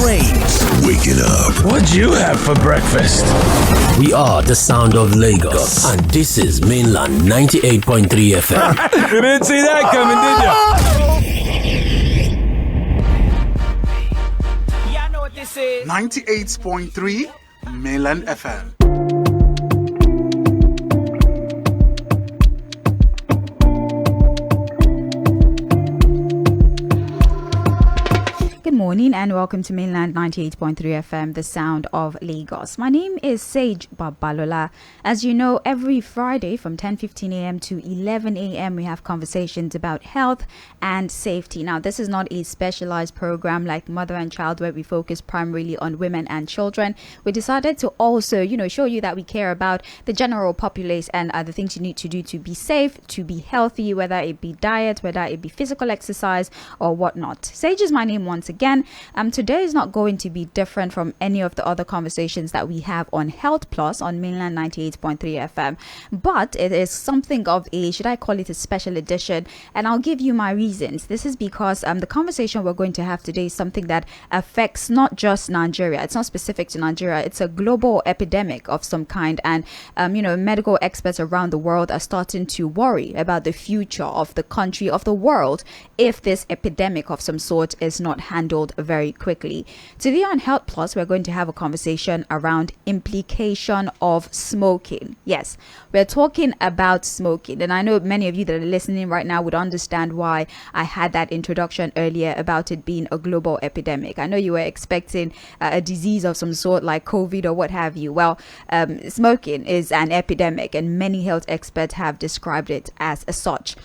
brains. Waking up. What'd you have for breakfast? We are the sound of Lagos, and this is Mainland 98.3 FM. You didn't see that coming, did you? Yeah, I know what this is. 98.3 Mainland FM. Good morning and welcome to Mainland 98.3 FM, the sound of Lagos. My name is Sage Babalola. As you know, every Friday from 10:15 a.m. to 11 a.m. we have conversations about health and safety. Now, this is not a specialized program like Mother and Child where we focus primarily on women and children. We decided to also, show you that we care about the general populace and the things you need to do to be safe, to be healthy, whether it be diet, whether it be physical exercise or whatnot. Sage is my name once again. Today is not going to be different from any of the other conversations that we have on Health Plus on Mainland 98.3 FM, but it is something of a, should I call it a special edition, and I'll give you my reasons. This is because the conversation we're going to have today is something that affects not just Nigeria. It's not specific to Nigeria. It's a global epidemic of some kind, and medical experts around the world are starting to worry about the future of the country, of the world, if this epidemic of some sort is not handled very quickly. Today on Health Plus, we're going to have a conversation around implication of smoking. Yes, we're talking about smoking, and I know many of you that are listening right now would understand why I had that introduction earlier about it being a global epidemic. I know you were expecting a disease of some sort like COVID or what have you. Well, smoking is an epidemic, and many health experts have described it as such.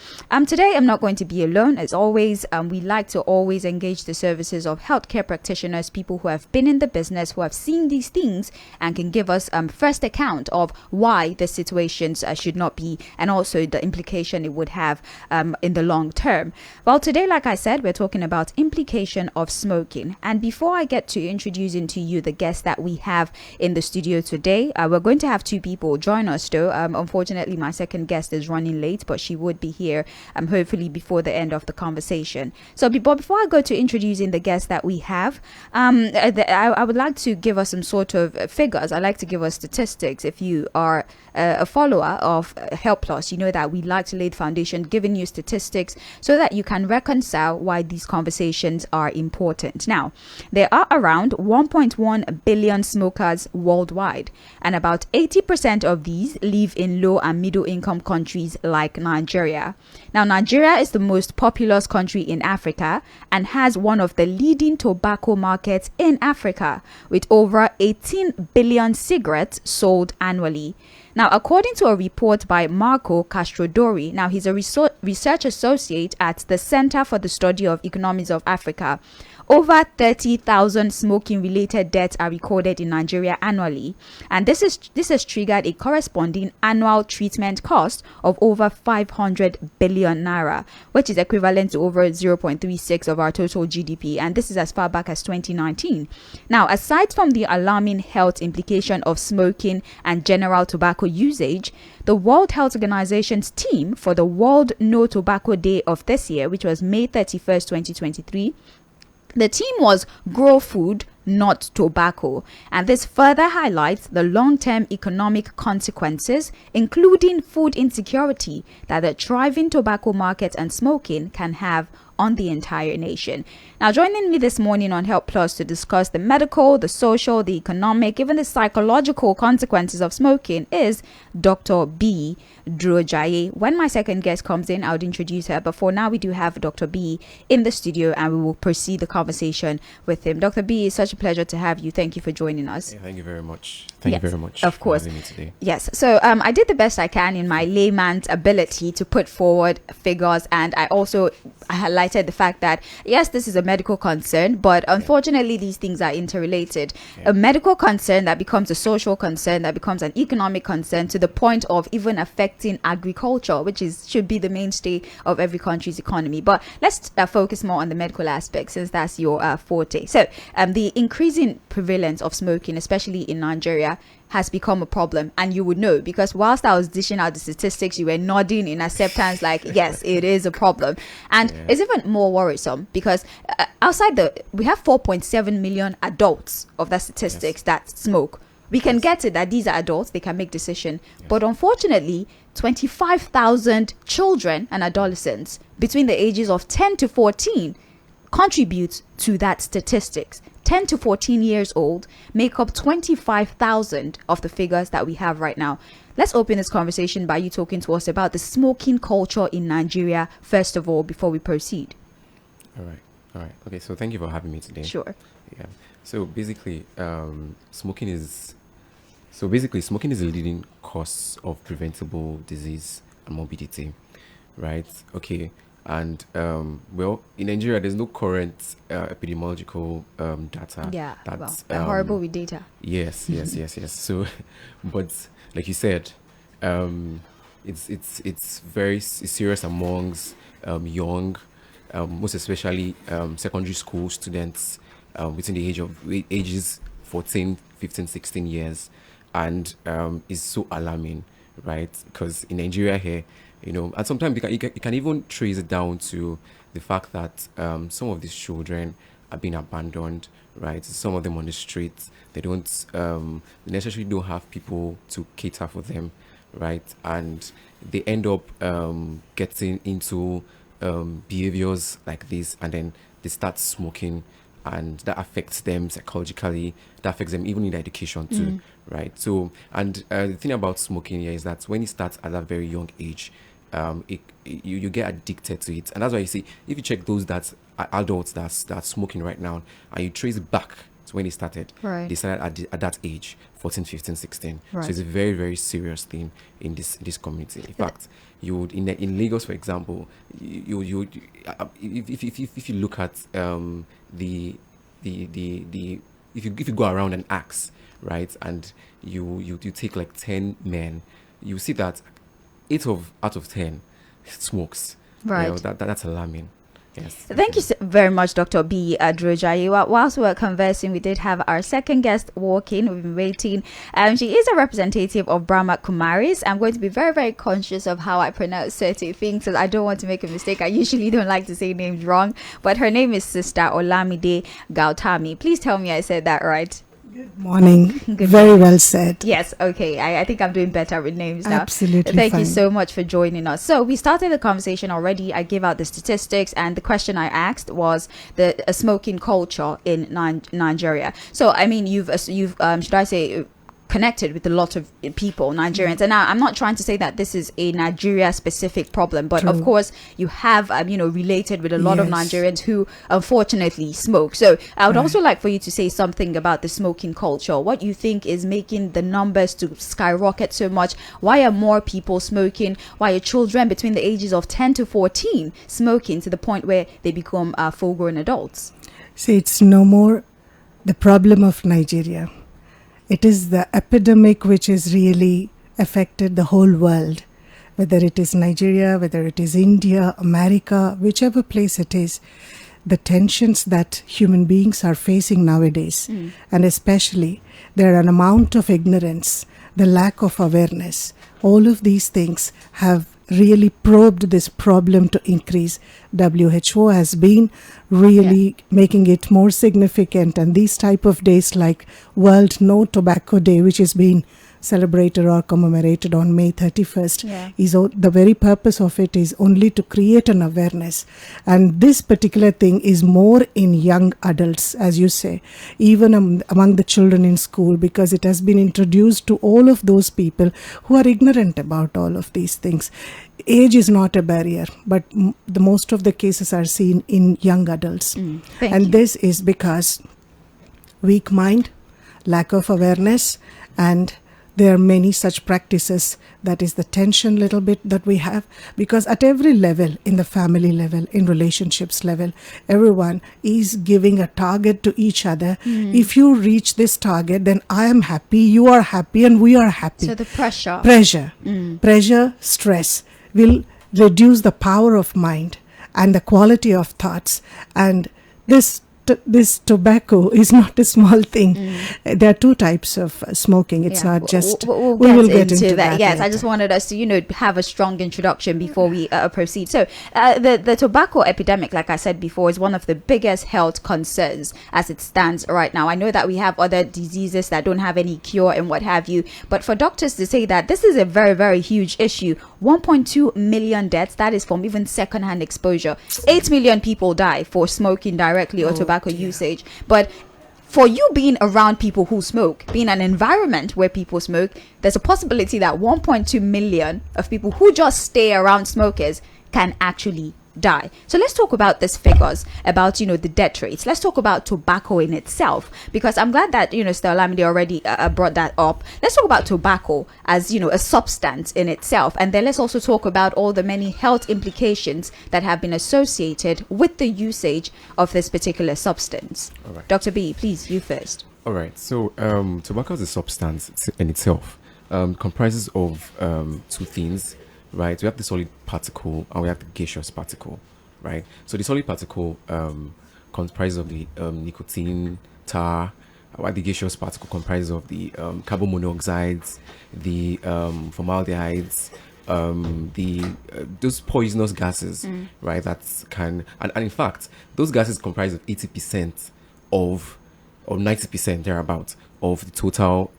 Today, I'm not going to be alone. As always, we like to always engage the services of healthcare practitioners, people who have been in the business, who have seen these things and can give us first account of why the situations should not be, and also the implication it would have in the long term. Well, today, like I said, we're talking about implication of smoking. And before I get to introducing to you the guests that we have in the studio today, we're going to have two people join us though. Unfortunately, my second guest is running late, but she would be here hopefully before the end of the conversation. So before I go to introducing the guests that we have, I would like to give us some sort of figures. I like to give us statistics. If you are a follower of Help Plus, you know that we like to lay the foundation giving you statistics so that you can reconcile why these conversations are important. Now, there are around 1.1 billion smokers worldwide, and about 80% of these live in low and middle income countries like Nigeria. Now, Nigeria is the most populous country in Africa and has one of the leading tobacco markets in Africa, with over 18 billion cigarettes sold annually. Now, according to a report by Marco Castrodori, now he's a research associate at the Center for the Study of Economies of Africa, over 30,000 smoking-related deaths are recorded in Nigeria annually, and this has triggered a corresponding annual treatment cost of over 500 billion naira, which is equivalent to over 0.36 of our total GDP, and this is as far back as 2019. Now, aside from the alarming health implication of smoking and general tobacco usage, the World Health Organization's team for the World No Tobacco Day of this year, which was May 31st, 2023, the team was grow food, not tobacco. And this further highlights the long-term economic consequences, including food insecurity, that the thriving tobacco market and smoking can have on the entire nation. Now, joining me this morning on Help Plus to discuss the medical, the social, the economic, even the psychological consequences of smoking is Dr. B. Drojaye. When my second guest comes in, I would introduce her. But for now, we do have Dr. B in the studio, and we will proceed the conversation with him. Dr. B, it's such a pleasure to have you. Thank you for joining us. Hey, thank you very much. Thank you very much. Of course. For having me today. Yes. So I did the best I can in my layman's ability to put forward figures, and I also highlighted the fact that yes, this is a medical concern, but unfortunately these things are interrelated. A medical concern that becomes a social concern, that becomes an economic concern, to the point of even affecting agriculture, which should be the mainstay of every country's economy. But let's focus more on the medical aspect, since that's your forte. So the increasing prevalence of smoking, especially in Nigeria, has become a problem, and you would know because whilst I was dishing out the statistics, you were nodding in acceptance like yes, it is a problem. And it's even more worrisome because we have 4.7 million adults of the statistics that smoke. We can get it that these are adults, they can make decision, but unfortunately 25,000 children and adolescents between the ages of 10 to 14 contribute to that statistics. 10 to 14 years old make up 25,000 of the figures that we have right now. Let's open this conversation by you talking to us about the smoking culture in Nigeria, first of all, before we proceed. All right. Okay, so thank you for having me today. Sure. Yeah. So basically, smoking is a leading cause of preventable disease and morbidity, right? Okay. And well, in Nigeria, there's no current epidemiological data. Yeah, that's we're horrible with data. Yes. So, but like you said, it's very serious amongst young, most especially secondary school students within the ages 14, 15, 16 years, and is so alarming, right? Because in Nigeria here, and sometimes you can even trace it down to the fact that some of these children are being abandoned, right? Some of them on the streets, they necessarily don't have people to cater for them, right? And they end up getting into behaviors like this, and then they start smoking, and that affects them psychologically, that affects them even in their education too, right? So, and the thing about smoking here is that when it starts at a very young age, you get addicted to it. And that's why you see, if you check those that are adults that's smoking right now, and you trace it back to when they started, right, they started at that age, 14, 15, 16. Right. So it's a very, very serious thing in this community. In fact, you would in Lagos, for example, if you look at if you go around and ask, right, and you take like 10 men, you see that 8 out of 10 smokes. Right. That's alarming. Yes. Thank you very much, Dr. B. Adrojayi. Whilst we were conversing, we did have our second guest walking. We've been waiting. She is a representative of Brahma kumaris. I'm going to be very, very conscious of how I pronounce certain things because I don't want to make a mistake. I usually don't like to say names wrong. But her name is Sister Olamide Gautami. Please tell me I said that right. Good morning. Very well said. Yes, okay. I think I'm doing better with names now. Absolutely. Thank fine. you so much for joining us. So we started the conversation already. I gave out the statistics, and the question I asked was the smoking culture in Nigeria. So I mean, you've should I say, connected with a lot of people, Nigerians, and now I'm not trying to say that this is a Nigeria specific problem, but True. of course you have related with a lot of Yes. Nigerians who unfortunately smoke. So I would also like for you to say something about the smoking culture, what you think is making the numbers to skyrocket so much. Why are more people smoking? Why are children between the ages of 10 to 14 smoking to the point where they become full-grown adults? See, it's no more the problem of Nigeria. It is the epidemic which has really affected the whole world, whether it is Nigeria, whether it is India, America, whichever place it is. The tensions that human beings are facing nowadays, and especially there are an amount of ignorance, the lack of awareness, all of these things have really probed this problem to increase. WHO has been really making it more significant, and these type of days like World No Tobacco Day, which is being celebrated or commemorated on May 31st, is the very purpose of it is only to create an awareness. And this particular thing is more in young adults, as you say, even among the children in school, because it has been introduced to all of those people who are ignorant about all of these things. Age is not a barrier, but the most of the cases are seen in young adults. And this is because weak mind, lack of awareness, and there are many such practices. That is the tension little bit that we have, because at every level, in the family level, in relationships level, everyone is giving a target to each other. If you reach this target, then I am happy, you are happy, and we are happy. So the pressure, stress will reduce the power of mind and the quality of thoughts, and this this tobacco is not a small thing. There are two types of smoking. It's Yeah. not just. We'll we will get into that. Yes, I later. just wanted us to, have a strong introduction before we proceed. So, the tobacco epidemic, like I said before, is one of the biggest health concerns as it stands right now. I know that we have other diseases that don't have any cure and what have you, but for doctors to say that this is a very, very huge issue, 1.2 million deaths, that is from even secondhand exposure. 8 million people die for smoking directly or tobacco usage. But for you being around people who smoke, being an environment where people smoke, there's a possibility that 1.2 million of people who just stay around smokers can actually die. So let's talk about these figures, about the death rates. Let's talk about tobacco in itself, because I'm glad that Stella Lamide already brought that up. Let's talk about tobacco as a substance in itself, and then let's also talk about all the many health implications that have been associated with the usage of this particular substance. All right. Dr. B, please, you first. All right. So, tobacco is a substance in itself, comprises of two things, right? We have the solid particle and we have the gaseous particle, right? So the solid particle comprises of the nicotine, tar, while the gaseous particle comprises of the carbon monoxides, the formaldehydes, those poisonous gases, right? That can and in fact those gases comprise of 80% of or 90% thereabout of the total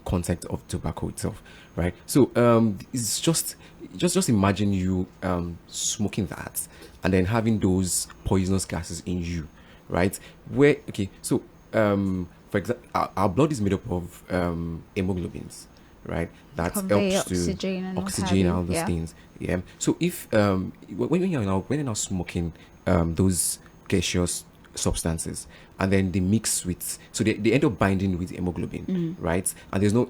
content of tobacco itself, right? So it's just imagine you smoking that and then having those poisonous gases in you, right? So for example, our blood is made up of hemoglobins, right? That Convey helps oxygen and to what have oxygen you, and all those yeah. things. Yeah. So if when you're now smoking those gaseous substances and then they mix with, so they end up binding with hemoglobin, right? And there's no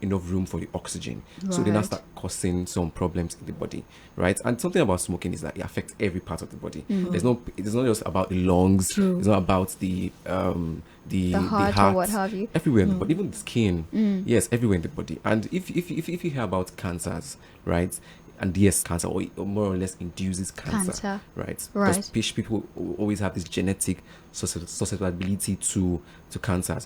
enough room for the oxygen, so they now Right. start causing some problems in the body, right? And something about smoking is that it affects every part of the body. It's not just about the lungs. True. It's not about the heart or what have you. everywhere in the body, even the skin. Yes, everywhere in the body. And if you hear about cancers, right? And yes, cancer or more or less induces cancer. Right? Right. Because people always have this genetic susceptibility to cancer.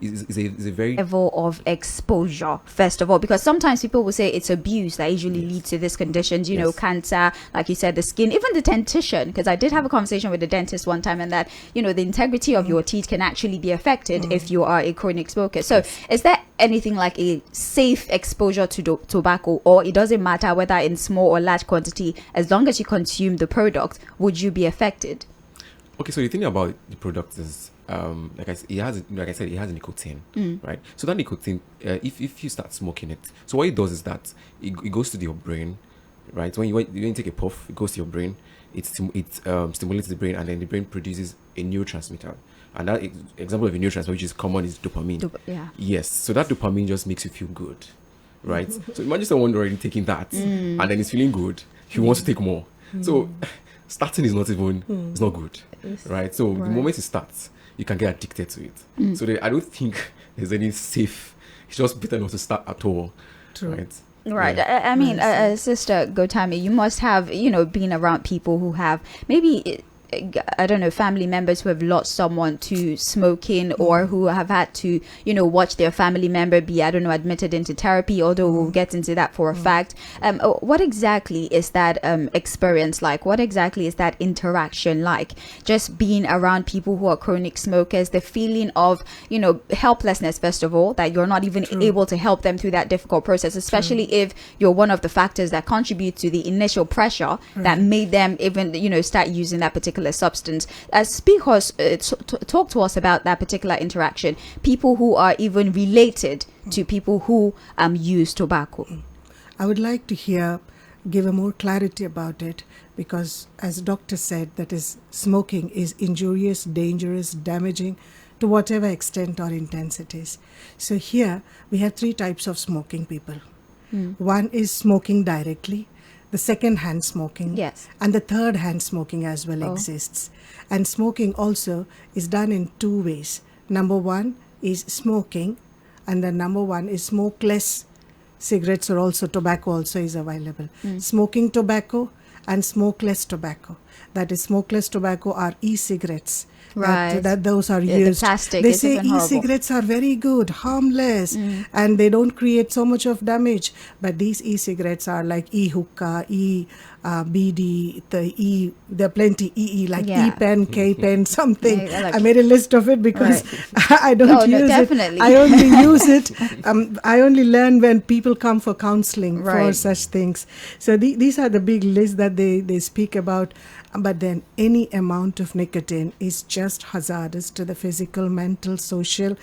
Is a very Level of exposure, first of all, because sometimes people will say it's abuse that usually leads to these conditions, Yes. cancer, like you said, the skin, even the dentition, because I did have a conversation with the dentist one time, and that the integrity of your teeth can actually be affected if you are a chronic smoker. So is there anything like a safe exposure to tobacco, or it doesn't matter whether in small or large quantity, as long as you consume the product, would you be affected? Okay, so the thing about the product is, like I said, it has nicotine, right? So that nicotine, if you start smoking it, so what it does is that it goes to your brain, right? When you take a puff, it goes to your brain. It stimulates the brain, and then the brain produces a neurotransmitter. And that example of a neurotransmitter, which is common, is dopamine. Yeah. Yes, so that dopamine just makes you feel good, right? So imagine someone already taking that, and then it's feeling good. He wants to take more. So starting is not even, it's not good, right? So the moment it starts, you can get addicted to it. So I don't think there's any safe, it's just better not to start at all, right? Right. Yeah. I mean, Sister Gotami, you must have, been around people who have maybe, I don't know, family members who have lost someone to smoking, or who have had to, watch their family member be, I don't know, admitted into therapy, although we'll get into that for a fact. What exactly is that experience like? What exactly is that interaction like? Just being around people who are chronic smokers, the feeling of, helplessness, first of all, that you're not even able to help them through that difficult process, especially if you're one of the factors that contribute to the initial pressure that made them even, start using that particular substance. Speak us, talk to us about that particular interaction. People who are even related to people who use tobacco. I would like to give a more clarity about it, because as doctor said, that is, smoking is injurious, dangerous, damaging to whatever extent or intensity is. So here we have three types of smoking people. One is smoking directly, the second hand smoking, Yes. and the third hand smoking as well exists. And smoking also is done in two ways. Number one is smoking, and then number one is smokeless cigarettes, or also tobacco also is available. Smoking tobacco and smokeless tobacco. That is, smokeless tobacco are e-cigarettes Right. that those are The used. plastic They is say even horrible. e-cigarettes are very good, harmless, and they don't create so much of damage. But these e-cigarettes are like e-hookah, BD, there are plenty like Yeah. e-pen, K-pen, something. Yeah, like- I made a list of it because I don't Oh, no, use definitely. it. I only use it. I only learn when people come for counseling for Right. such things. So these are the big lists that they speak about. But then any amount of nicotine is just hazardous to the physical, mental, social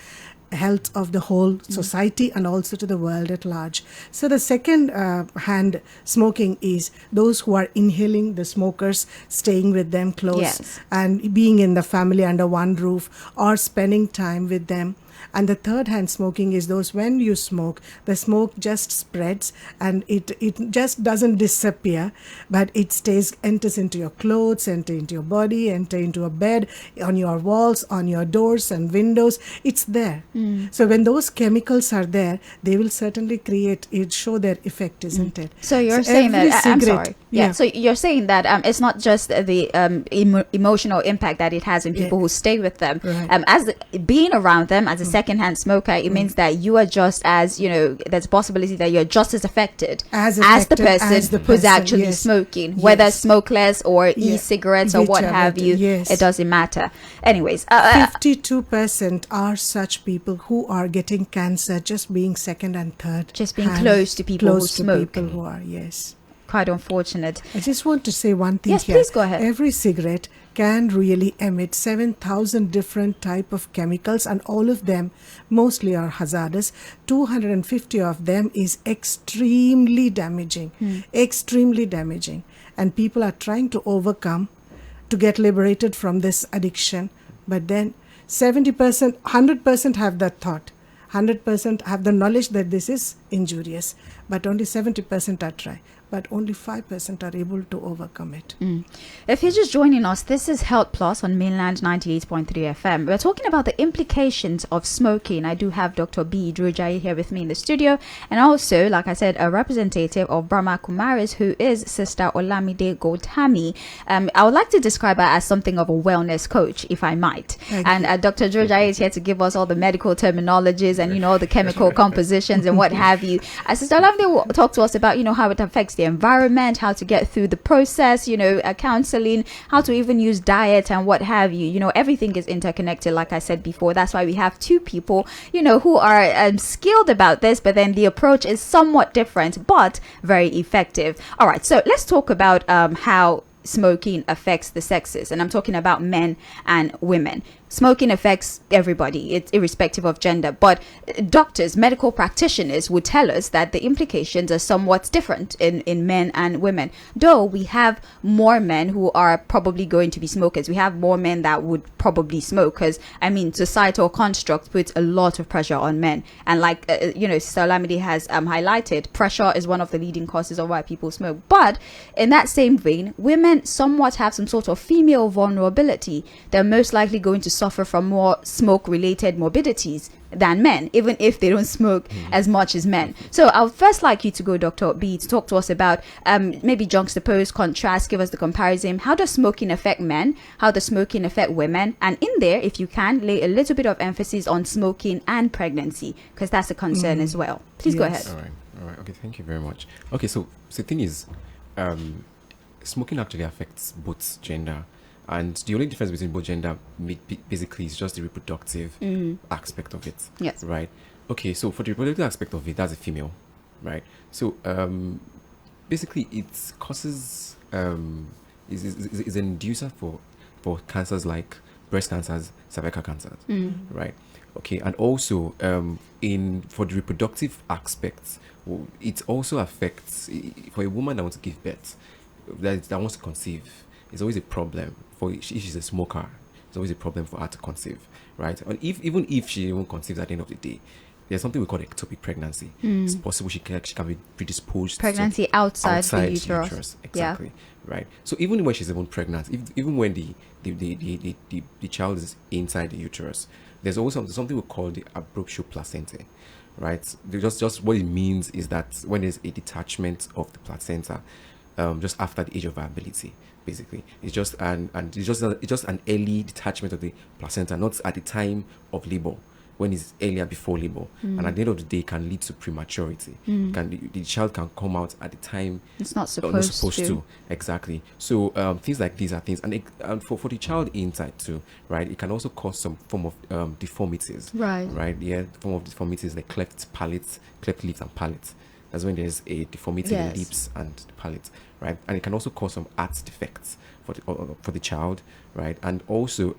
health of the whole society and also to the world at large. So the second hand smoking is those who are inhaling, the smokers, staying with them close Yes. and being in the family under one roof or spending time with them. And the third hand smoking is those when you smoke, the smoke just spreads and it just doesn't disappear, but it enters into your clothes, enter into your body, enter into a bed, on your walls, on your doors and windows. It's there. So when those chemicals are there, they will certainly show their effect, isn't it? So you're saying every that I'm cigarette- sorry. Yeah. So you're saying that it's not just the emotional impact that it has in people who stay with them. Right. Being around them as a secondhand smoker, it means that you are just as there's a possibility that you're just as affected as the person who's person, actually yes. smoking, whether Yes. smokeless or e-cigarettes or what Whichever have it you. is, yes. It doesn't matter. Anyways, 52% are such people who are getting cancer just being second and third. Just being hand, close to people who close to smoke. people who are, yes. quite unfortunate. I just want to say one thing Yes, here. please go ahead. Every cigarette can really emit 7,000 different type of chemicals, and all of them mostly are hazardous. 250 of them is extremely damaging. Extremely damaging. And people are trying to overcome to get liberated from this addiction. But then 70%, 100% have that thought. 100% have the knowledge that this is injurious. But only 70% are try. But only 5% are able to overcome it. If you're just joining us, this is Health Plus on Mainland 98.3 FM. We're talking about the implications of smoking. I do have Dr. B. Drujai here with me in the studio, and also, like I said, a representative of Brahma Kumaris, who is Sister Olamide Gotami. I would like to describe her as something of a wellness coach, if I might. And Dr. Drujai is here to give us all the medical terminologies and, all the chemical compositions and what have you. Sister Olamide will talk to us about, how it affects the environment, how to get through the process, counseling, how to even use diet and what have you. Everything is interconnected, like I said before. That's why we have two people, who are skilled about this, but then the approach is somewhat different, but very effective. All right, so let's talk about how smoking affects the sexes, and I'm talking about men and women. Smoking affects everybody, it's irrespective of gender, but doctors, medical practitioners would tell us that the implications are somewhat different in men and women. Though we have more men who are probably going to be smokers, we have more men that would probably smoke, because societal construct puts a lot of pressure on men, and like Sister Olamide has highlighted, pressure is one of the leading causes of why people smoke. But in that same vein, women somewhat have some sort of female vulnerability. They're most likely going to suffer from more smoke related morbidities than men, even if they don't smoke as much as men. So I would first like you to go, Dr. B, to talk to us about maybe juxtapose, contrast, give us the comparison. How does smoking affect men? How does smoking affect women? And in there, if you can, lay a little bit of emphasis on smoking and pregnancy, because that's a concern as well. Please go ahead. All right. Okay, thank you very much. Okay, so the thing is, smoking actually affects both gender. And the only difference between both gender basically is just the reproductive aspect of it. Yes. Right. Okay, so for the reproductive aspect of it, that's a female. Right. So basically it causes is an inducer for cancers like breast cancers, cervical cancers. Right. Okay, and also for the reproductive aspects, it also affects for a woman that wants to give birth, that wants to conceive. It's always a problem if she's a smoker. It's always a problem for her to conceive, right? And even if she won't conceive at the end of the day, there's something we call ectopic pregnancy. It's possible she can be predisposed Pregnancy to outside the uterus. Exactly, right? So even when she's even pregnant, even when the child is inside the uterus, there's also something we call the abruptio placentae, right? Just what it means is that when there's a detachment of the placenta, just after the age of viability. Basically, it's just it's just an early detachment of the placenta, not at the time of labor, when it's earlier before labor, and at the end of the day, can lead to prematurity. The child can come out at the time It's not not supposed to. Exactly. So things like these are things, and for the child inside too, right? It can also cause some form of deformities. Right. Right. Yeah. Form of deformities like cleft lips and palate. That's when there's a deformity in the lips and the palate, right? And it can also cause some art defects for the child, right? And also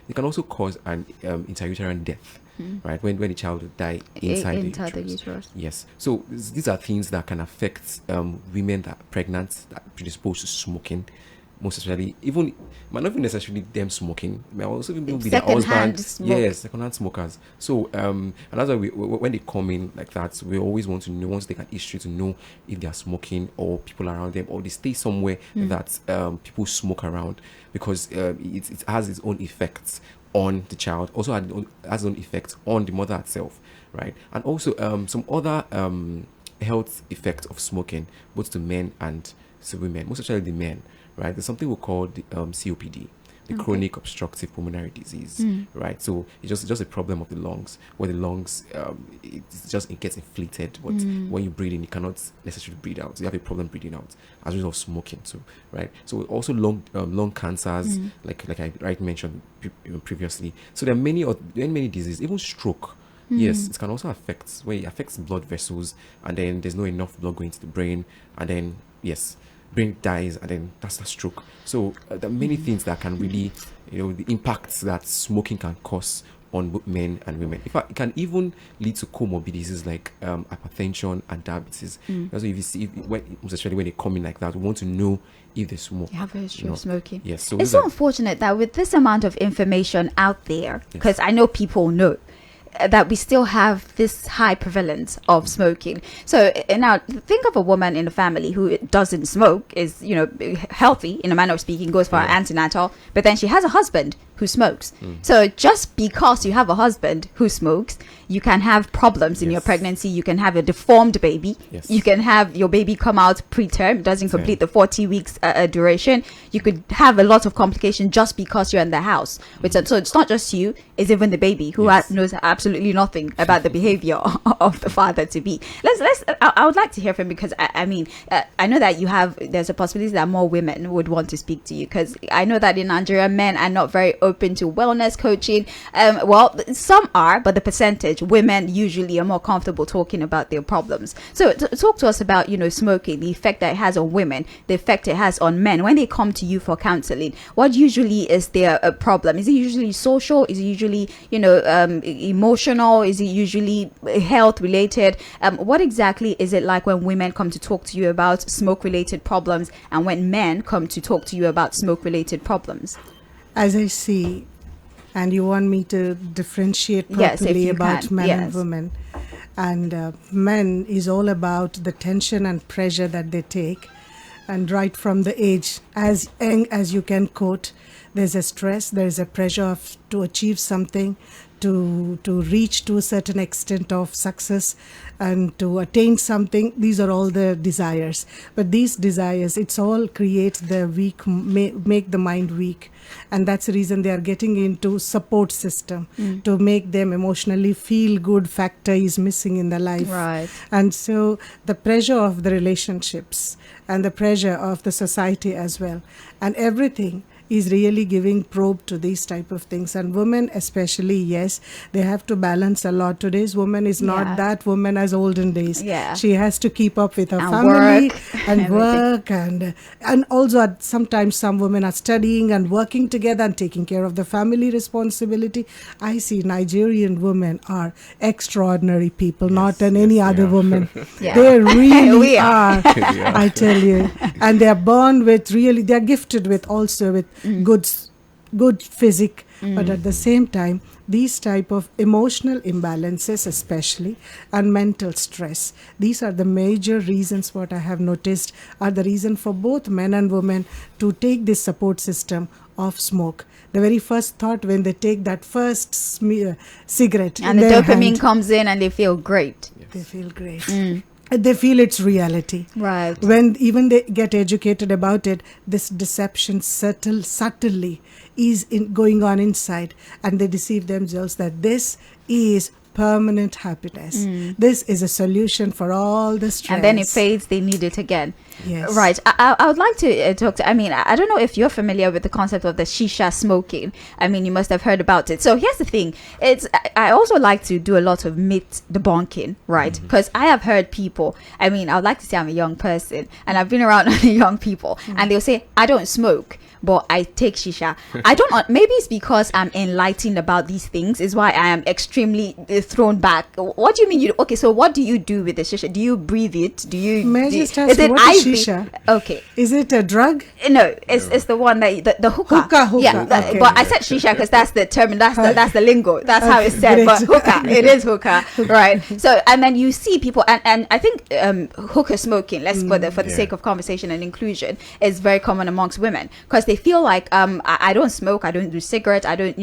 it can also cause an intrauterine death, right? When the child will die inside the uterus. Yes. So these are things that can affect women that are pregnant, that are predisposed to smoking. Most especially, even might not even necessarily them smoking, might also even be their husband. Yes, second-hand smokers. So and that's why when they come in like that, we always want to know, once they can history, to know if they are smoking or people around them, or they stay somewhere that people smoke around, because it has its own effects on the child, also has its own effects on the mother herself, right? And also some other health effects of smoking, both to men and to women, most especially the men. Right, there's something we call the COPD, the chronic obstructive pulmonary disease. Right, so it's just a problem of the lungs, where the lungs it gets inflated, but when you breathe in, you cannot necessarily breathe out. So you have a problem breathing out as a result of smoking too. Right, so also lung cancers, like I mentioned previously. So there are many diseases, even stroke. Yes, it can also affect, where it affects blood vessels, and then there's not enough blood going to the brain, and then brain dies, and then that's the stroke. So there are many things that can really, the impacts that smoking can cause on both men and women. In fact, it can even lead to comorbidities like hypertension and diabetes. Also, if you see, especially when they come in like that, we want to know if they smoke. You have a history of smoking. Yes. So it's so unfortunate that with this amount of information out there, because I know people know, that we still have this high prevalence of smoking. So now think of a woman in the family who doesn't smoke, is healthy in a manner of speaking, goes for her antenatal, but then she has a husband who smokes. So just because you have a husband who smokes, you can have problems in your pregnancy. You can have a deformed baby. You can have your baby come out preterm, doesn't complete the 40 weeks duration. You could have a lot of complications just because you're in the house. So it's not just you, it's even the baby who knows absolutely nothing about the behavior of the father to be. I would like to hear from him, because I know that there's a possibility that more women would want to speak to you, because I know that in Nigeria, men are not very open to wellness coaching. Well, some are, but the percentage, women usually are more comfortable talking about their problems. So talk to us about smoking, the effect that it has on women, the effect it has on men when they come to you for counseling. What usually is their problem? Is it usually social? Is it usually emotional? Is it usually health related? What exactly is it like when women come to talk to you about smoke related problems, and when men come to talk to you about smoke related problems? As I see, and you want me to differentiate properly about men and women. And men is all about the tension and pressure that they take. And right from the age, as young as you can quote, there's a stress, there's a pressure to achieve something, to reach to a certain extent of success, and to attain something. These are all the desires. But these desires, it's all creates the weak, make the mind weak. And that's the reason they are getting into support system to make them emotionally feel good factor is missing in their life. Right. And so the pressure of the relationships and the pressure of the society as well, and everything is really giving probe to these type of things. And women especially, yes, they have to balance a lot. Today's woman is not that woman as olden days. She has to keep up with her family and work, and also sometimes some women are studying and working together and taking care of the family responsibility. I see Nigerian women are extraordinary people, not than any other woman. They really are, I tell you. And they are born with they are gifted with also with good physique, but at the same time, these type of emotional imbalances especially, and mental stress, these are the major reasons, what I have noticed, are the reason for both men and women to take this support system of smoke. The very first thought when they take that first cigarette, and the dopamine comes in and they feel great. They feel great. they feel it's reality. Right. When even they get educated about it, this deception subtly is going on inside, and they deceive themselves that this is permanent happiness. This is a solution for all the stress. And then it fades, they need it again. Yes. Right. I would like to talk to, I don't know if you're familiar with the concept of the shisha smoking. I mean, you must have heard about it. So here's the thing. I also like to do a lot of myth debunking, right? Because I have heard people, I would like to say I'm a young person, and I've been around young people, and they'll say, I don't smoke, but I take shisha. I don't know, maybe it's because I'm enlightened about these things is why I am extremely thrown back. What do you mean? Okay, so what do you do with the shisha? Do you breathe it? May I just ask is it what is shisha? Okay. Is it a drug? No, it's the one that the hookah. Hookah. Yeah, Okay. but I said shisha because that's the term, and that's the lingo. That's how it's said. Great. But hookah, it is hookah, right? So, and then you see people, and I think hookah smoking, for the sake of conversation and inclusion, is very common amongst women because they feel like I don't smoke, I don't do cigarette, I don't,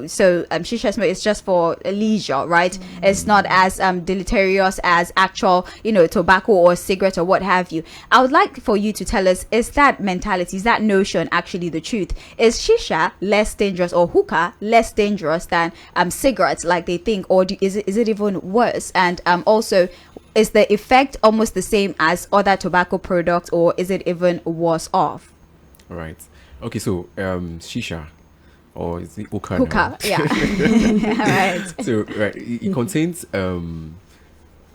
so shisha smoke is just for leisure, right? It's not as deleterious as actual, tobacco or cigarette or what have you. I would like for you to tell us, is that mentality, is that notion actually the truth? Is shisha less dangerous or hookah less dangerous than cigarettes like they think, or is it even worse? And also, is the effect almost the same as other tobacco products, or is it even worse off? Right. Okay, so shisha, or is it hookah? Hookah, yeah. Right. So it contains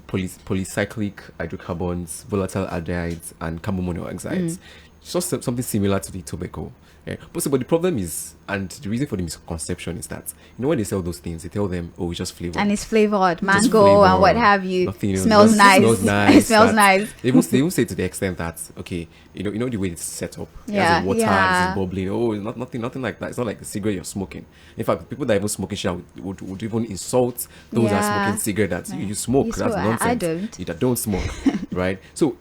polycyclic hydrocarbons, volatile aldehydes, and carbon monoxides. Just something similar to the tobacco. Yeah. But the problem is, and the reason for the misconception is that, when they sell those things, they tell them, oh, it's just flavor. And it's flavored, mango flavor, and what have you. Nothing, Smells nice. Smells nice. It smells nice. They even say to the extent that, okay, the way it's set up. It Yeah, has water, yeah. it's bubbling. Oh, it's nothing like that. It's not like the cigarette you're smoking. In fact, people that even smoking shisha would even insult those that are smoking cigarette that you smoke. You That's smoke. nonsense. I don't. You don't smoke, right? So,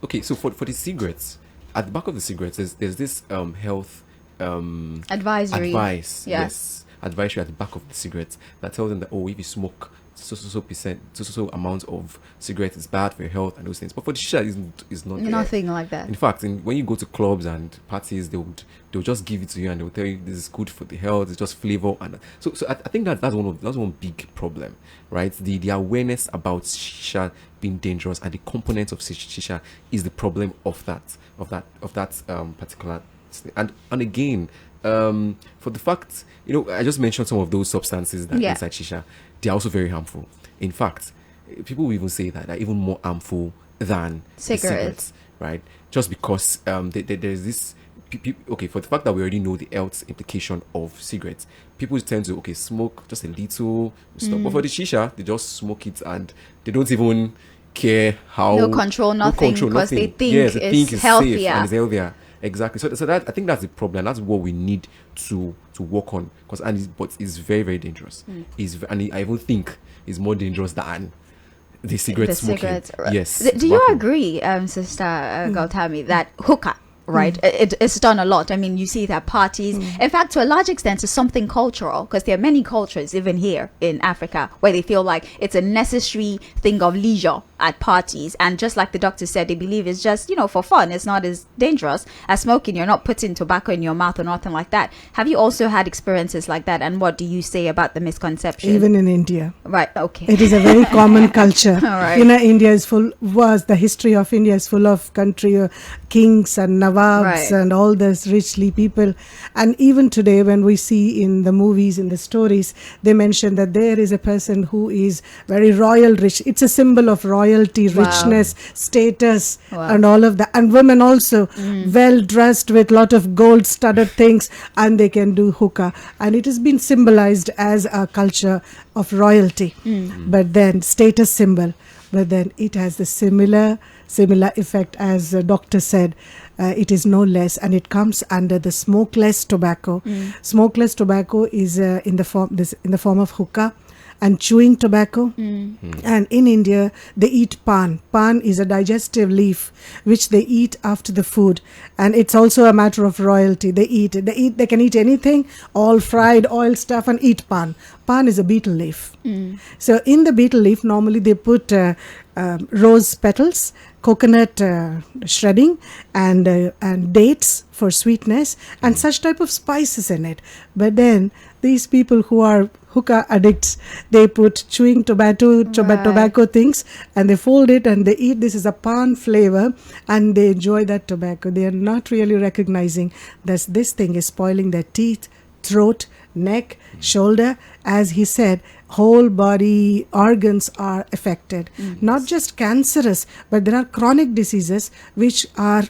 okay, so for the cigarettes, at the back of the cigarettes, there's this health Advisory. advice. Yeah. Yes, advisory at the back of the cigarettes that tells them that, oh, if you smoke so amount of cigarette is bad for your health and those things. But for the shisha, is not there. Nothing like that. In fact, when you go to clubs and parties, they'll just give it to you and they'll tell you this is good for the health. It's just flavor, and so I think that's one big problem, right? The awareness about shisha being dangerous and the components of shisha is the problem of that particular. And again, for the fact, I just mentioned some of those substances that inside shisha, they are also very harmful. In fact, people will even say that they're even more harmful than cigarettes, right? Just because there's this. Okay, for the fact that we already know the health implication of cigarettes, people tend to smoke just a little stuff. But for the shisha, they just smoke it and they don't even care how. No control, nothing, because they think it's healthier. healthier. And it's healthier. Exactly. So that I think that's the problem. That's what we need to work on. But it's very, very dangerous. I even think it's more dangerous than the cigarette smoking. Cigarettes. Yes. Do you agree, Sister Gautami, that hookah, right, it's done a lot? I mean, you see it at parties. In fact, to a large extent, it's something cultural, because there are many cultures, even here in Africa, where they feel like it's a necessary thing of leisure at parties. And just like the doctor said, they believe it's just, for fun. It's not as dangerous as smoking. You're not putting tobacco in your mouth or nothing like that. Have you also had experiences like that? And what do you say about the misconception? Even in India. Right, okay. It is a very common culture. All right. India is the history of India is full of country kings and nawabs and all this richly people. And even today, when we see in the movies, in the stories, they mention that there is a person who is very royal rich. It's a symbol of royalty, richness, status, and all of that. And women also well dressed with lot of gold studded things, and they can do hookah. And it has been symbolized as a culture of royalty, but then status symbol. But then it has the similar effect, as the doctor said. It is no less, and it comes under the smokeless tobacco. Smokeless tobacco is in the form of hookah and chewing tobacco. And in India, they eat pan. Pan is a digestive leaf which they eat after the food, and it's also a matter of royalty. They can eat anything, all fried oil stuff, and eat pan. Pan is a betel leaf. So in the betel leaf, normally they put rose petals, coconut shredding, and dates for sweetness, and such type of spices in it. But then these people who are hookah addicts, they put chewing tobacco things, and they fold it and they eat. This is a pan flavor, and they enjoy that tobacco. They are not really recognizing that this thing is spoiling their teeth, throat, neck, shoulder. As he said, whole body organs are affected. Not just cancerous, but there are chronic diseases which are,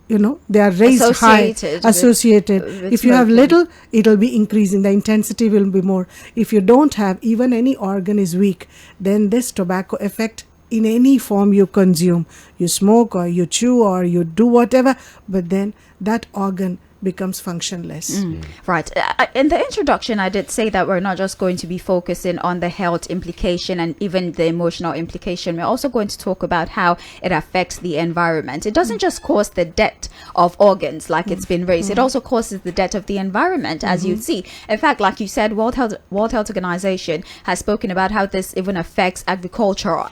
they are raised associated with if you have smoking. little, it will be increasing, the intensity will be more. If you don't have, even any organ is weak, then this tobacco effect in any form you consume, you smoke or you chew or you do whatever, but then that organ becomes functionless. Right. In the introduction, I did say that we're not just going to be focusing on the health implication and even the emotional implication. We're also going to talk about how it affects the environment. It doesn't just cause the death of organs like it's been raised. It also causes the death of the environment, as you see. In fact, like you said, World Health Organization has spoken about how this even affects agriculture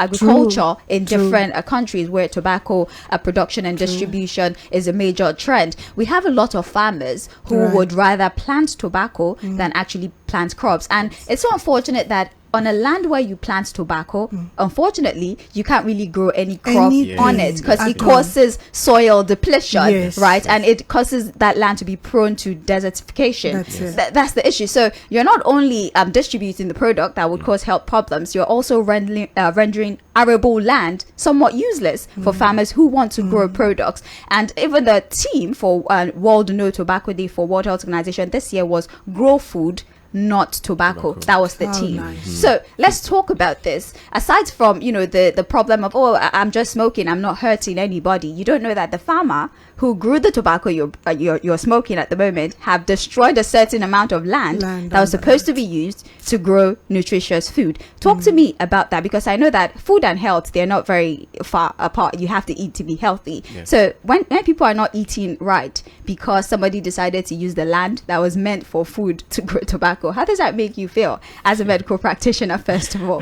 in different countries where tobacco production and distribution is a major trend. We have a lot of farmers who would rather plant tobacco than actually plant crops, and it's so unfortunate that on a land where you plant tobacco, unfortunately, you can't really grow any crop on it because it causes soil depletion, right? And it causes that land to be prone to desertification. That's the issue. So you're not only distributing the product that would cause health problems, you're also rendering arable land somewhat useless for farmers who want to grow products. And even the theme for World No Tobacco Day for World Health Organization this year was grow food, not tobacco. That was the team. Nice. So let's talk about this. Aside from the problem of I'm just smoking, I'm not hurting anybody, you don't know that the farmer who grew the tobacco you're smoking at the moment have destroyed a certain amount of land that was supposed to be used to grow nutritious food. Talk to me about that, because I know that food and health, they're not very far apart. You have to eat to be healthy. So when people are not eating right because somebody decided to use the land that was meant for food to grow tobacco, how does that make you feel as a medical practitioner, first of all?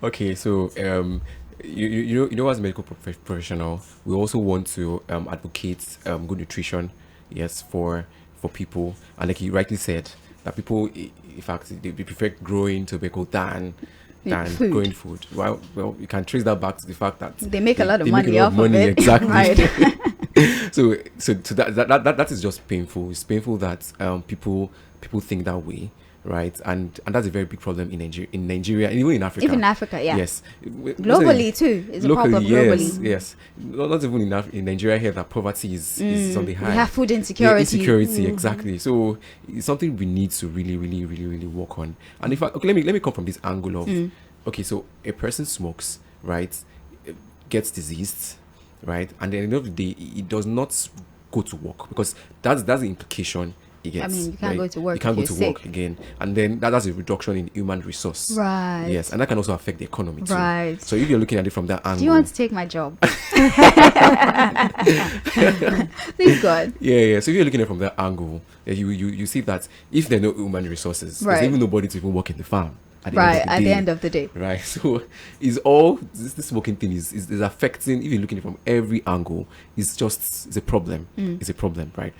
Okay, so you know, as a medical professional, we also want to advocate good nutrition, for people. And like you rightly said, that people, in fact, they prefer growing tobacco than growing food. Well, you can trace that back to the fact that they make a lot of money off of it. Exactly. Right. so that is just painful. It's painful that people think that way. Right, and that's a very big problem in Nigeria, and even in Africa. Even in Africa, yeah. Yes. Globally too, it's a problem globally. Yes. Not even in Nigeria here that poverty is on the high. We have food insecurity. Exactly. So it's something we need to really, really, really, really work on. And in fact, okay, let me come from this angle of okay, so a person smokes, right, gets diseased, right, and then at the end of the day, it does not go to work, because that's the implication. I mean, you can't go to work. You can't go to work again, and then that's a reduction in human resource. Right. Yes, and that can also affect the economy too. Right. So if you're looking at it from that angle, do you want to take my job? Please go on. Yeah. So if you're looking at it from that angle, you see that if there are no human resources, there's even nobody to even work in the farm. At the end of the day. Right. So it's all this smoking thing is affecting. If you're looking at it from every angle, it's a problem. It's a problem, right?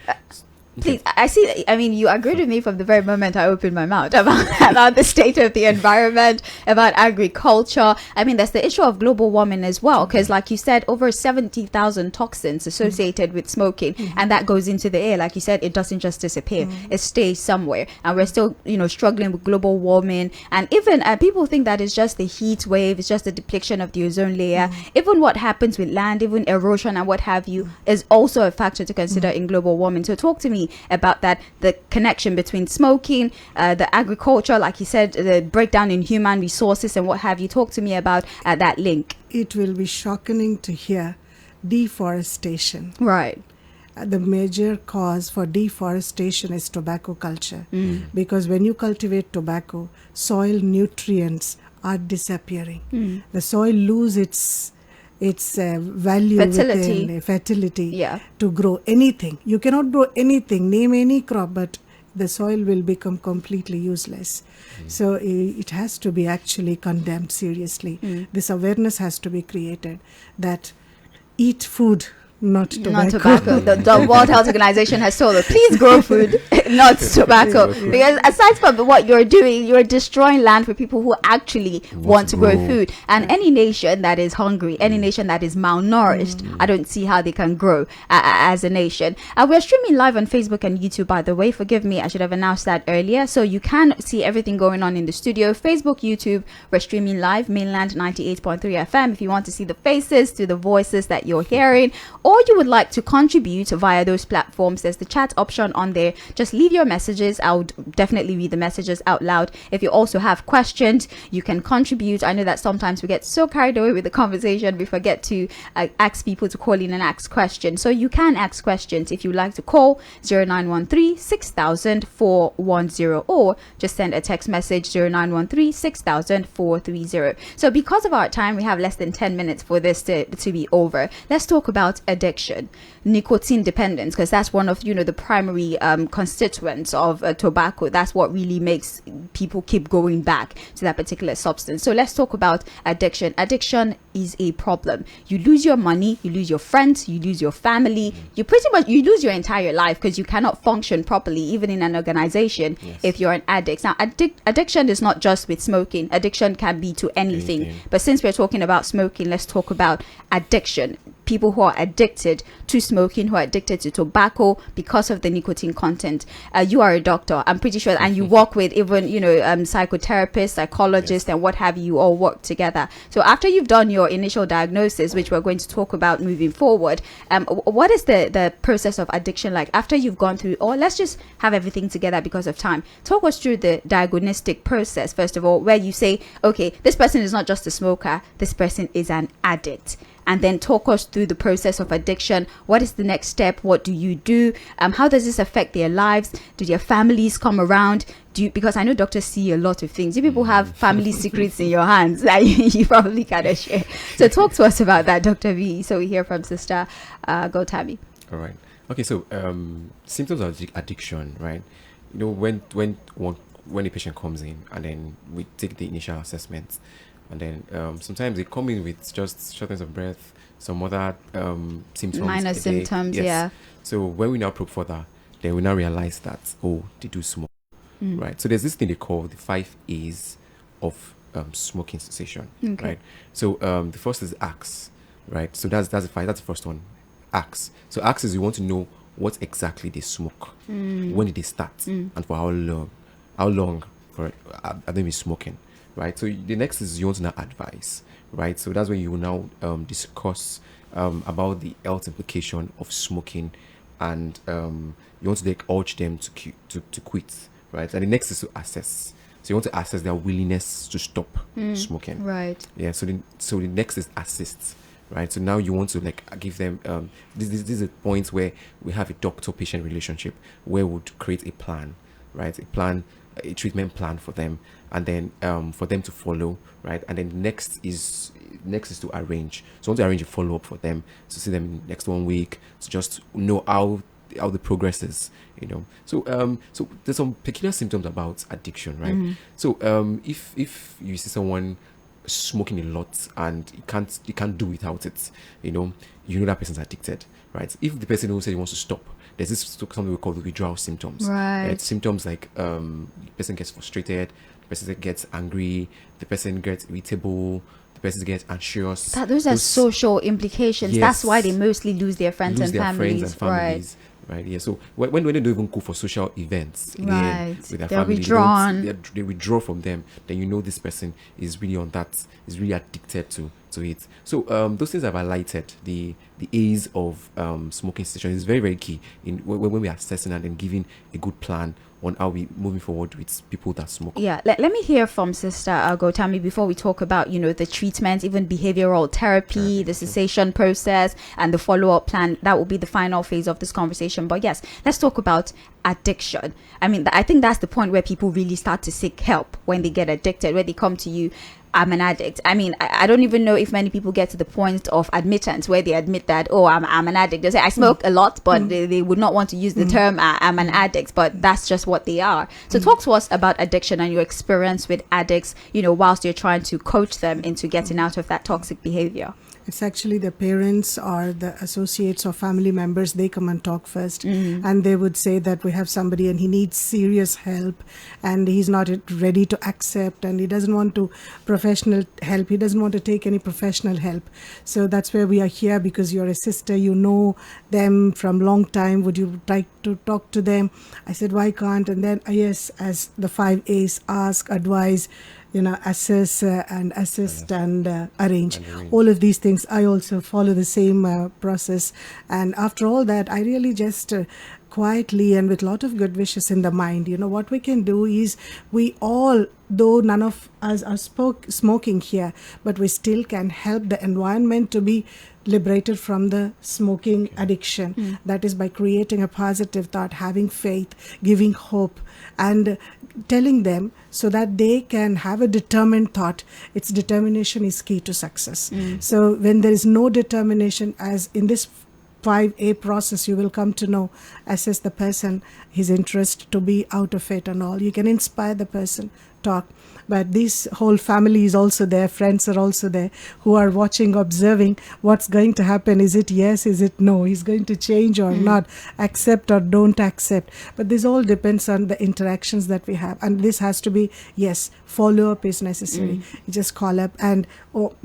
Please, I see. I mean, you agreed with me from the very moment I opened my mouth about the state of the environment, about agriculture. I mean, there's the issue of global warming as well, because, like you said, over 70,000 toxins associated with smoking, and that goes into the air. Like you said, it doesn't just disappear; it stays somewhere, and we're still, struggling with global warming. And even people think that it's just the heat wave, it's just the depletion of the ozone layer. Even what happens with land, even erosion and what have you, is also a factor to consider in global warming. So, talk to me about that, the connection between smoking, the agriculture, like you said, the breakdown in human resources and what have you. Talk to me about that link. It will be shocking to hear deforestation. Right. The major cause for deforestation is tobacco culture, because when you cultivate tobacco, soil nutrients are disappearing. The soil loses its value, fertility to grow anything. You cannot grow anything, name any crop, but the soil will become completely useless. So it has to be actually condemned seriously. This awareness has to be created that eat food, not tobacco. Not tobacco. The World Health Organization has told us, please grow food, not tobacco. Because aside from what you're doing, you're destroying land for people who actually want to grow food. And any nation that is hungry, any nation that is malnourished, I don't see how they can grow as a nation. We're streaming live on Facebook and YouTube, by the way. Forgive me, I should have announced that earlier. So you can see everything going on in the studio. Facebook, YouTube, we're streaming live, Mainland 98.3 FM. If you want to see the faces to the voices that you're hearing, or you would like to contribute via those platforms, there's the chat option on there. Just leave your messages. I would definitely read the messages out loud. If you also have questions, you can contribute. I know that sometimes we get so carried away with the conversation, we forget to ask people to call in and ask questions. So you can ask questions if you like to call 0913 6000 410, or just send a text message 0913 6000 430. So because of our time, we have less than 10 minutes for this to be over. Let's talk about addiction, nicotine dependence, because that's one of the primary constituents of tobacco. That's what really makes people keep going back to that particular substance. So let's talk about addiction. Addiction is a problem. You lose your money, you lose your friends, you lose your family, you lose your entire life, because you cannot function properly even in an organization if you're an addict. Now addiction is not just with smoking. Addiction can be to anything. But since we're talking about smoking, let's talk about addiction. People who are addicted to smoking, who are addicted to tobacco because of the nicotine content. You are a doctor, I'm pretty sure, and you work with even psychotherapists, psychologists, and what have you, all work together. So after you've done your initial diagnosis, which we're going to talk about moving forward, what is the process of addiction like after you've gone through? Or let's just have everything together because of time. Talk us through the diagnostic process, first of all, where you say, okay, this person is not just a smoker, this person is an addict. And then talk us through the process of addiction. What is the next step? What do you do? How does this affect their lives? Do their families come around? Because I know doctors see a lot of things. You people have family secrets in your hands that you probably cannot share. So talk to us about that, Dr. V. So we hear from Sister Gautami. All right. Okay. So symptoms of addiction, right? When a patient comes in and then we take the initial assessment. And then sometimes they come in with just shortness of breath, some other symptoms. Minor symptoms, yeah. So when we now probe further, then we now realize that, they do smoke, right? So there's this thing they call the 5 A's of smoking cessation, right? So the first is ACTS, right? So that's the first one, ACTS. So ACTS is you want to know what exactly they smoke, when did they start, and for how long are they been smoking. Right, so the next is you want to now advise, right? So that's when you will now discuss about the health implication of smoking, and you want to urge them to quit, right? And the next is to assess. So you want to assess their willingness to stop smoking, right? Yeah. So the next is assist, right? So now you want to give them this is a point where we have a doctor-patient relationship where we would create a plan, right? A treatment plan for them, and then for them to follow, right? And then next is to arrange. So I want to arrange a follow-up for them to see them next 1 week, to just know how the progress is, So so there's some peculiar symptoms about addiction, right? So if you see someone smoking a lot and you can't do without it, you know that person's addicted, right? If the person who said he wants to stop, there's this something we call the withdrawal symptoms. Right. Symptoms like the person gets frustrated, the person gets angry, the person gets irritable, the person gets anxious. Those are social implications. Yes. That's why they mostly lose their friends and families. Right. Right. Yeah. So when they don't even go for social events, right, with their they're family, withdrawn. they withdraw from them. Then this person is really on that, is really addicted to it. So those things I've highlighted, the A's of smoking cessation is very, very key in when we are assessing and then giving a good plan on how we moving forward with people that smoke. Yeah, let me hear from Sister Gautami before we talk about the treatment, even behavioral therapy, the cessation process, and the follow-up plan. That will be the final phase of this conversation. But yes, let's talk about addiction. I mean, I think that's the point where people really start to seek help when they get addicted, where they come to you. I'm an addict. I mean, I don't even know if many people get to the point of admittance where they admit that, oh, I'm an addict. They say, I smoke a lot, but they would not want to use the term, I'm an addict, but that's just what they are. So talk to us about addiction and your experience with addicts, whilst you're trying to coach them into getting out of that toxic behavior. It's actually the parents or the associates or family members, they come and talk first. And they would say that we have somebody and he needs serious help and he's not ready to accept and he doesn't want to professional help. He doesn't want to take any professional help. So that's where we are here, because you're a sister, you know them from long time. Would you like to talk to them? I said, why can't? And then, yes, as the 5 A's, ask, advise, assess and assist and arrange. All of these things, I also follow the same process. And after all that, I really just quietly and with a lot of good wishes in the mind, what we can do is, we all, though none of us are smoking here, but we still can help the environment to be liberated from the smoking addiction. That is by creating a positive thought, having faith, giving hope, and telling them so that they can have a determined thought. Its determination is key to success. So when there is no determination, as in this 5A process, you will come to know, assess the person, his interest to be out of it and all. You can inspire the person, talk. But this whole family is also there, friends are also there, who are watching, observing what's going to happen. Is it yes, is it no? Is going to change or not? Accept or don't accept? But this all depends on the interactions that we have. And this has to be, yes, follow-up is necessary. You just call up and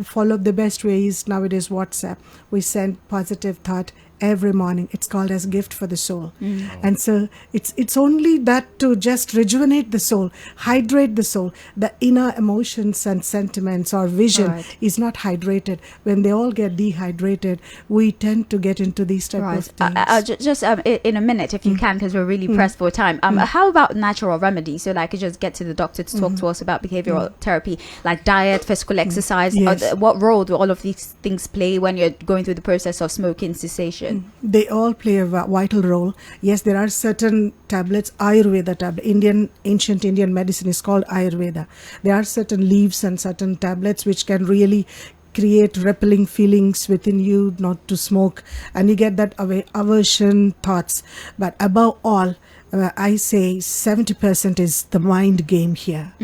follow-up. The best way is nowadays WhatsApp. We send positive thought every morning. It's called as gift for the soul. And so it's only that to just rejuvenate the soul, hydrate the soul. The inner emotions and sentiments or vision is not hydrated. When they all get dehydrated, we tend to get into these type of things. Just in a minute, if you can, because we're really pressed for time. How about natural remedies? So like, just get to the doctor to talk to us about behavioral therapy, like diet, physical exercise. Yes. What role do all of these things play when you're going through the process of smoking cessation? They all play a vital role. Yes, there are certain tablets, Ayurveda tablet. Ancient Indian medicine is called Ayurveda. There are certain leaves and certain tablets which can really create repelling feelings within you not to smoke, and you get that aversion thoughts. But above all, I say 70% is the mind game here.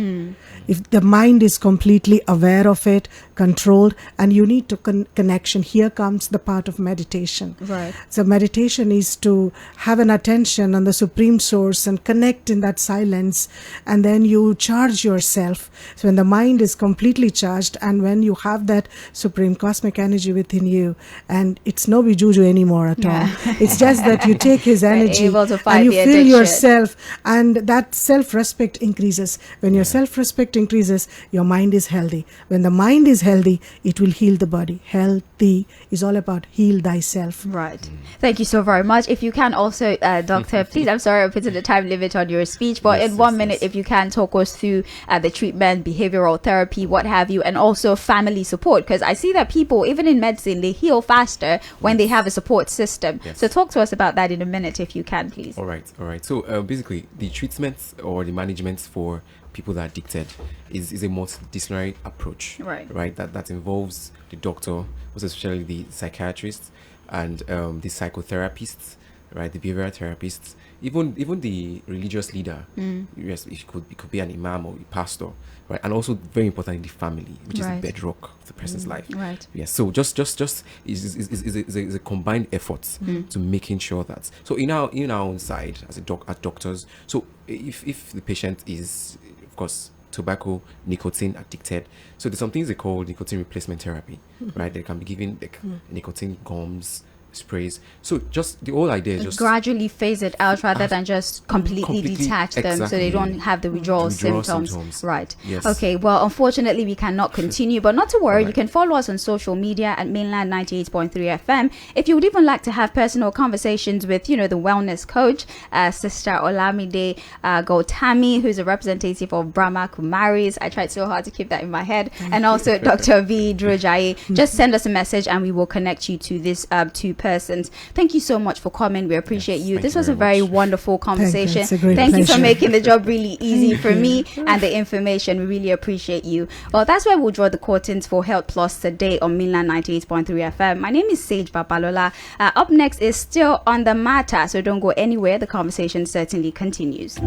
If the mind is completely aware of it, controlled, and you need to connection, here comes the part of meditation. Right. So meditation is to have an attention on the supreme source and connect in that silence, and then you charge yourself. So when the mind is completely charged, and when you have that supreme cosmic energy within you, and it's no juju anymore at all. It's just that you take his energy and you feel yourself, and that self-respect increases. When your self-respect increases, your mind is healthy. When the mind is healthy, it will heal the body. Healthy is all about heal thyself. Right. Thank you so very much. If you can also, Doctor, please, I'm sorry I put a time limit on your speech, but in 1 minute, if you can talk us through the treatment, behavioral therapy, what have you, and also family support, because I see that people, even in medicine, they heal faster when they have a support system. So talk to us about that in a minute, if you can, please. All right. So basically, the treatment or the management for people that are addicted is a multidisciplinary approach, right? That involves the doctor, most especially the psychiatrist, and the psychotherapists, right? The behavioral therapists, even the religious leader. Yes, it could be an imam or a pastor, right? And also very importantly, the family, which is the bedrock of the person's life. Right. Yes. So just is a combined effort to making sure that. So in our own side as doctors, so if the patient is, of course, tobacco, nicotine addicted, so there's some things they call nicotine replacement therapy, right? They can be given like nicotine gums, sprays. So just the whole idea is just gradually phase it out rather than just completely detach them, so they don't have the withdrawal symptoms. Right. Yes. Okay. Well, unfortunately, we cannot continue, but not to worry. You can follow us on social media at Mainland 98.3 FM. If you would even like to have personal conversations with, the wellness coach, Sister Olamide Gautami, who's a representative of Brahma Kumaris. I tried so hard to keep that in my head. And also Dr. V. Drujaye. Just send us a message and we will connect you to this two persons. Thank you so much for coming. We appreciate you. Thank This you was a very very much. wonderful conversation. It's a great Thank you for pleasure. making the job really easy for me and the information. We really appreciate you. Well, that's where we'll draw the curtains for Health Plus today on Mainland 98.3 FM. My name is Sage Babalola. Up next is Still on the Matter, so don't go anywhere. The conversation certainly continues.